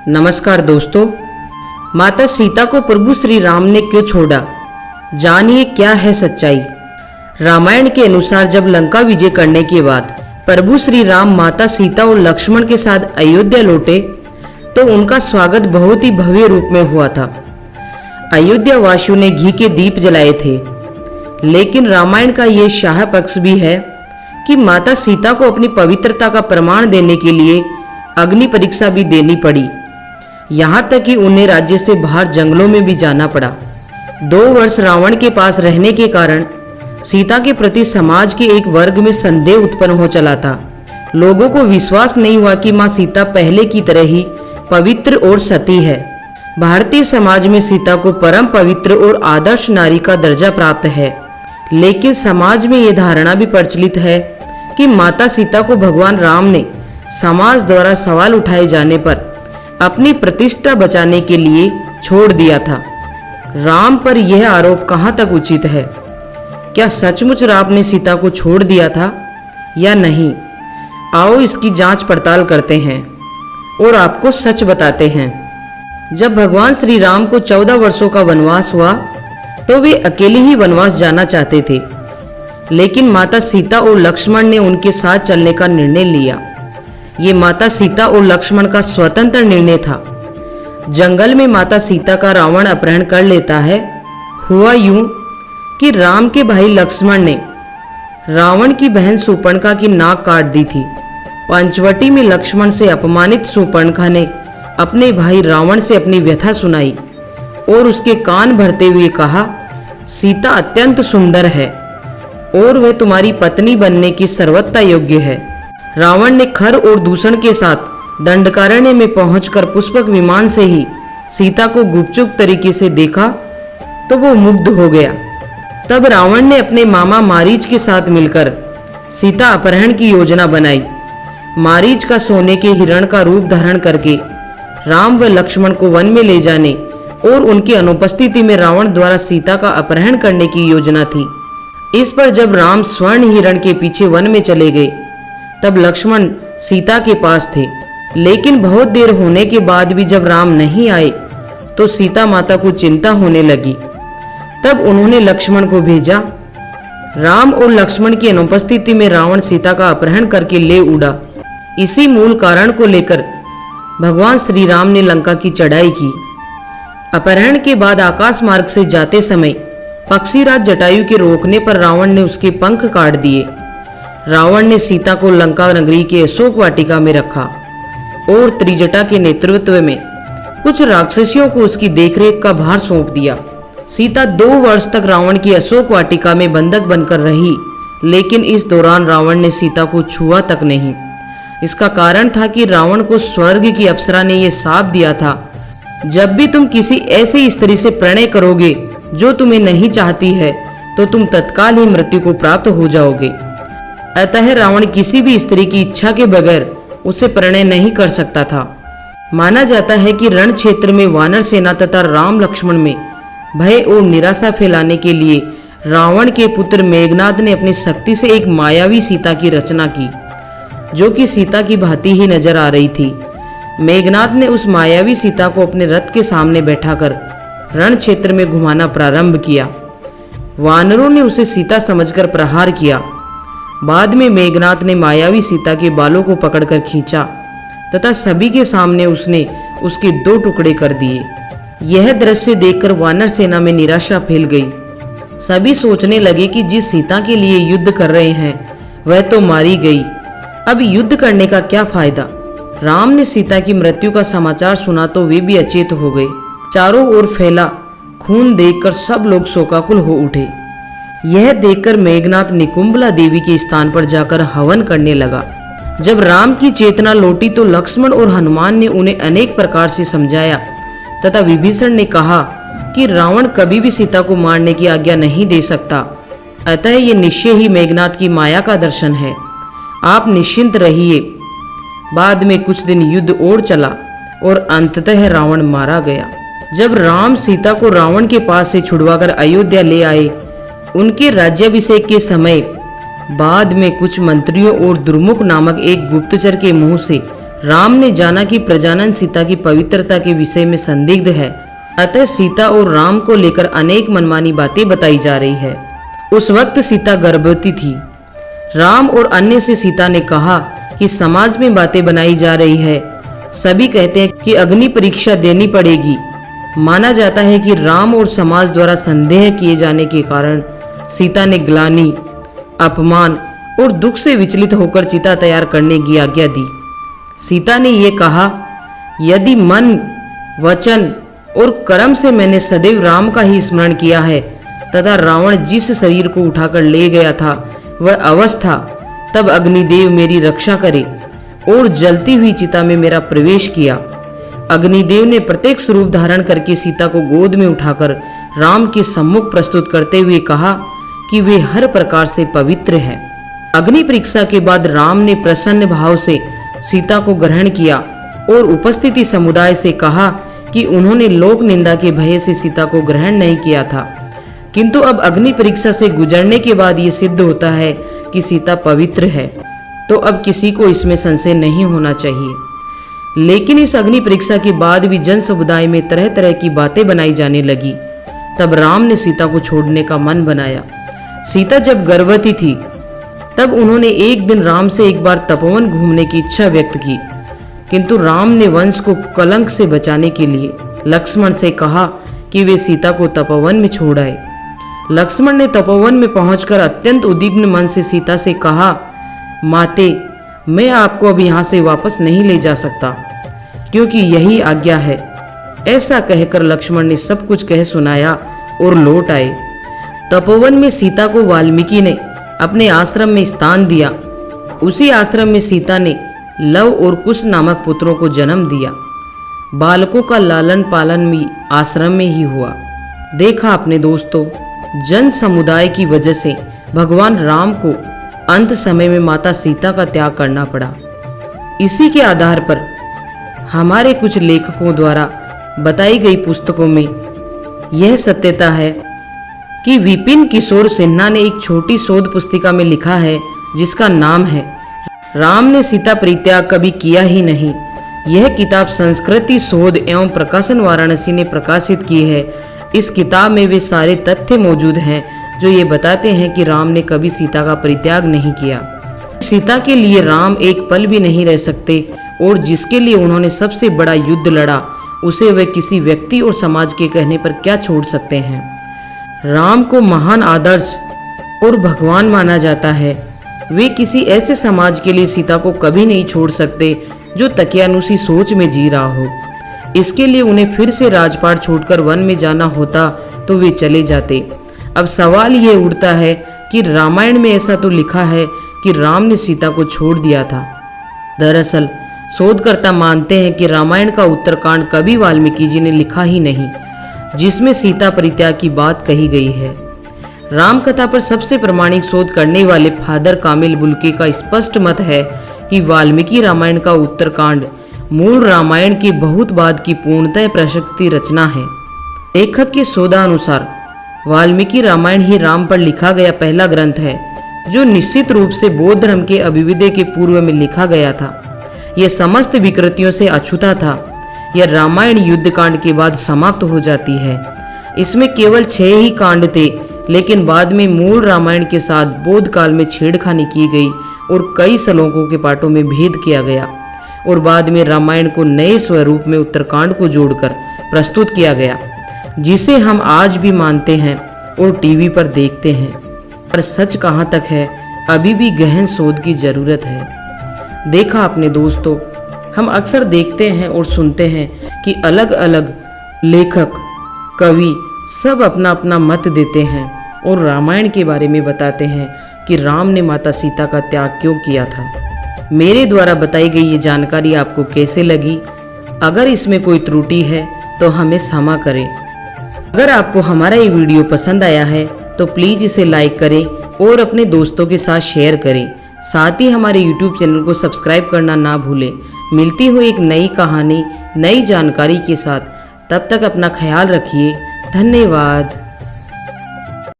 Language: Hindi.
नमस्कार दोस्तों। माता सीता को प्रभु श्री राम ने क्यों छोड़ा, जानिए क्या है सच्चाई। रामायण के अनुसार जब लंका विजय करने के बाद प्रभु श्री राम माता सीता और लक्ष्मण के साथ अयोध्या लौटे तो उनका स्वागत बहुत ही भव्य रूप में हुआ था। अयोध्या वासियों ने घी के दीप जलाए थे। लेकिन रामायण का ये शाह पक्ष भी है कि माता सीता को अपनी पवित्रता का प्रमाण देने के लिए अग्नि परीक्षा भी देनी पड़ी। यहाँ तक कि उन्हें राज्य से बाहर जंगलों में भी जाना पड़ा। 2 वर्ष रावण के पास रहने के कारण सीता के प्रति समाज के एक वर्ग में संदेह उत्पन्न हो चला था। लोगों को विश्वास नहीं हुआ कि मां सीता पहले की तरह ही पवित्र और सती है। भारतीय समाज में सीता को परम पवित्र और आदर्श नारी का दर्जा प्राप्त है। लेकिन समाज में यह धारणा भी प्रचलित है कि माता सीता को भगवान राम ने समाज द्वारा सवाल उठाए जाने पर अपनी प्रतिष्ठा बचाने के लिए छोड़ दिया था। राम पर यह आरोप कहां तक उचित है? क्या सचमुच राम ने सीता को छोड़ दिया था या नहीं? आओ इसकी जांच पड़ताल करते हैं और आपको सच बताते हैं। जब भगवान श्री राम को 14 वर्षों का वनवास हुआ तो वे अकेले ही वनवास जाना चाहते थे। लेकिन माता सीता और लक्ष्मण ने उनके साथ चलने का निर्णय लिया। ये माता सीता और लक्ष्मण का स्वतंत्र निर्णय था। जंगल में माता सीता का रावण अपहरण कर लेता है। हुआ यूं कि राम के भाई लक्ष्मण ने रावण की बहन शूर्पणखा की नाक काट दी थी। पंचवटी में लक्ष्मण से अपमानित शूर्पणखा ने अपने भाई रावण से अपनी व्यथा सुनाई और उसके कान भरते हुए कहा, सीता अत्यंत सुंदर है और वह तुम्हारी पत्नी बनने की सर्वथा योग्य है। रावण ने खर और दूषण के साथ दंडकारण्य में पहुंचकर पुष्पक विमान से ही सीता को गुपचुप तरीके से देखा तो वो मुग्ध हो गया। तब रावण ने अपने मामा मारीच के साथ मिलकर सीता अपहरण की योजना बनाई। मारीच का सोने के हिरण का रूप धारण करके राम व लक्ष्मण को वन में ले जाने और उनकी अनुपस्थिति में रावण द्वारा सीता का अपहरण करने की योजना थी। इस पर जब राम स्वर्ण हिरण के पीछे वन में चले गए तब लक्ष्मण सीता के पास थे। लेकिन बहुत देर होने के बाद भी जब राम नहीं आए तो सीता माता को चिंता होने लगी। तब उन्होंने लक्ष्मण को भेजा। राम और लक्ष्मण की अनुपस्थिति में रावण सीता का अपहरण करके ले उड़ा। इसी मूल कारण को लेकर भगवान श्री राम ने लंका की चढ़ाई की। अपहरण के बाद आकाश मार्ग से जाते समय पक्षीराज जटायु के रोकने पर रावण ने उसके पंख काट दिए। रावण ने सीता को लंका नगरी के अशोक वाटिका में रखा और त्रिजटा के नेतृत्व में कुछ राक्षसियों को उसकी देखरेख का भार सौंप दिया। सीता 2 वर्ष तक रावण की अशोक वाटिका में बंधक बनकर रही। लेकिन इस दौरान रावण ने सीता को छुआ तक नहीं। इसका कारण था कि रावण को स्वर्ग की अप्सरा ने यह शाप दिया था, जब भी तुम किसी ऐसे स्त्री से प्रणय करोगे जो तुम्हें नहीं चाहती है तो तुम तत्काल ही मृत्यु को प्राप्त हो जाओगे। अतः रावण किसी भी स्त्री की इच्छा के बगैर उसे प्रणय नहीं कर सकता था। माना जाता है कि रण क्षेत्र में वानर सेना तथा राम लक्ष्मण में भय और निराशा फैलाने के लिए रावण के पुत्र मेघनाद ने अपनी शक्ति से एक मायावी सीता की रचना की, जो कि सीता की भांति ही नजर आ रही थी। मेघनाद ने उस मायावी सीता को अपने रथ के सामने बैठाकर रण क्षेत्र में घुमाना प्रारंभ किया। वानरों ने उसे सीता समझकर प्रहार किया। बाद में मेघनाद ने मायावी सीता के बालों को पकड़कर खींचा तथा सभी के सामने उसने उसके 2 टुकड़े कर दिए। यह दृश्य देखकर वानर सेना में निराशा फैल गई। सभी सोचने लगे कि जिस सीता के लिए युद्ध कर रहे हैं वह तो मारी गई, अब युद्ध करने का क्या फायदा। राम ने सीता की मृत्यु का समाचार सुना तो वे भी अचेत हो गए। चारों ओर फैला खून देखकर सब लोग शोकाकुल हो उठे। यह देखकर मेघनाद निकुंभला देवी के स्थान पर जाकर हवन करने लगा। जब राम की चेतना लौटी तो लक्ष्मण और हनुमान ने उन्हें अनेक प्रकार से समझाया तथा विभीषण ने कहा कि रावण कभी भी सीता को मारने की आज्ञा नहीं दे सकता। अतः ये निश्चय ही मेघनाद की माया का दर्शन है। आप निश्चिंत रहिए। बाद में कुछ दिन युद्ध और चला और अंततः रावण मारा गया। जब राम सीता को रावण के पास से छुड़वाकर अयोध्या ले आए, उनके राज्याभिषेक के समय बाद में कुछ मंत्रियों और दुर्मुख नामक एक गुप्तचर के मुंह से राम ने जाना कि प्रजानन सीता की पवित्रता के विषय में संदिग्ध है, अतः सीता और राम को लेकर अनेक मनमानी बातें बताई जा रही है। उस वक्त सीता गर्भवती थी। राम और अन्य से सीता ने कहा कि समाज में बातें बनाई जा रही है। सभी कहते हैं कि अग्नि परीक्षा देनी पड़ेगी। माना जाता है कि राम और समाज द्वारा संदेह किए जाने के कारण सीता ने ग्लानि, अपमान और दुख से विचलित होकर चिता तैयार करने की आज्ञा दी। सीता ने ये कहा, यदि मन, वचन और कर्म से मैंने सदैव राम का ही स्मरण किया है तथा रावण जिस शरीर को उठाकर ले गया था वह अवस्था, तब अग्निदेव मेरी रक्षा करे और जलती हुई चिता में मेरा प्रवेश किया। अग्निदेव ने प्रत्येक स्वरूप धारण करके सीता को गोद में उठाकर राम के सम्मुख प्रस्तुत करते हुए कहा कि वे हर प्रकार से पवित्र हैं। अग्नि परीक्षा के बाद राम ने प्रसन्न भाव से सीता को ग्रहण किया और उपस्थिति समुदाय से कहा कि उन्होंने लोक निंदा के भय से सीता को ग्रहण नहीं किया था, किंतु अब अग्नि परीक्षा से गुजरने के बाद ये सिद्ध होता है कि सीता पवित्र है, तो अब किसी को इसमें संशय नहीं होना चाहिए। लेकिन इस अग्नि परीक्षा के बाद भी जन समुदाय में तरह तरह की बातें बनाई जाने लगी। तब राम ने सीता को छोड़ने का मन बनाया। सीता जब गर्भवती थी तब उन्होंने एक दिन राम से एक बार तपोवन घूमने की इच्छा व्यक्त की, किंतु राम ने वंश को कलंक से बचाने के लिए लक्ष्मण से कहा कि वे सीता को तपोवन में छोड़ आए। लक्ष्मण ने तपोवन में पहुंचकर अत्यंत उद्विग्न मन से सीता से कहा, माते, मैं आपको अब यहाँ से वापस नहीं ले जा सकता, क्योंकि यही आज्ञा है। ऐसा कहकर लक्ष्मण ने सब कुछ कह सुनाया और लौट आए। तपोवन में सीता को वाल्मीकि ने अपने आश्रम में स्थान दिया। उसी आश्रम में सीता ने लव और कुश नामक पुत्रों को जन्म दिया। बालकों का लालन पालन भी आश्रम में ही हुआ। देखा आपने दोस्तों, जन समुदाय की वजह से भगवान राम को अंत समय में माता सीता का त्याग करना पड़ा। इसी के आधार पर हमारे कुछ लेखकों द्वारा बताई गई पुस्तकों में यह सत्यता है कि विपिन किशोर सिन्हा ने एक छोटी शोध पुस्तिका में लिखा है जिसका नाम है राम ने सीता परित्याग कभी किया ही नहीं। यह किताब संस्कृति शोध एवं प्रकाशन वाराणसी ने प्रकाशित की है। इस किताब में वे सारे तथ्य मौजूद हैं जो ये बताते हैं कि राम ने कभी सीता का परित्याग नहीं किया। सीता के लिए राम एक पल भी नहीं रह सकते और जिसके लिए उन्होंने सबसे बड़ा युद्ध लड़ा उसे वे किसी व्यक्ति और समाज के कहने पर क्या छोड़ सकते हैं। राम को महान आदर्श और भगवान माना जाता है। वे किसी ऐसे समाज के लिए सीता को कभी नहीं छोड़ सकते जो तकियानुसी सोच में जी रहा हो। इसके लिए उन्हें फिर से राजपाट छोड़कर वन में जाना होता तो वे चले जाते। अब सवाल ये उठता है कि रामायण में ऐसा तो लिखा है कि राम ने सीता को छोड़ दिया था। दरअसल शोधकर्ता मानते हैं कि रामायण का उत्तरकांड कभी वाल्मीकि जी ने लिखा ही नहीं, जिसमें सीता परित्याग की बात कही गई है। राम कथा पर सबसे प्रामाणिक शोध करने वाले फादर कामिल बुल्के का स्पष्ट मत है कि वाल्मीकि रामायण का उत्तरकांड मूल रामायण के बहुत बाद की पूर्णतः प्रशस्ति रचना है। लेखक के शोधानुसार वाल्मीकि रामायण ही राम पर लिखा गया पहला ग्रंथ है जो निश्चित रूप से बौद्ध धर्म के अभ्युदय के पूर्व में लिखा गया था। यह समस्त विकृतियों से अछूता था। यह रामायण युद्ध कांड के बाद समाप्त हो जाती है। इसमें केवल 6 ही कांड थे, लेकिन बाद में मूल रामायण के साथ बौद्ध काल में छेड़खानी की गई और कई श्लोकों के पाठों में भेद किया गया और बाद में रामायण को नए स्वरूप में उत्तरकांड को जोड़कर प्रस्तुत किया गया, जिसे हम आज भी मानते हैं और टीवी पर देखते हैं। पर सच कहाँ तक है, अभी भी गहन शोध की जरूरत है। देखा आपने दोस्तों, हम अक्सर देखते हैं और सुनते हैं कि अलग अलग लेखक, कवि सब अपना अपना मत देते हैं और रामायण के बारे में बताते हैं कि राम ने माता सीता का त्याग क्यों किया था। मेरे द्वारा बताई गई ये जानकारी आपको कैसे लगी? अगर इसमें कोई त्रुटि है तो हमें क्षमा करें। अगर आपको हमारा ये वीडियो पसंद आया है तो प्लीज़ इसे लाइक करें और अपने दोस्तों के साथ शेयर करें। साथ ही हमारे YouTube चैनल को सब्सक्राइब करना ना भूलें। मिलती हुई एक नई कहानी, नई जानकारी के साथ। तब तक अपना ख्याल रखिए। धन्यवाद।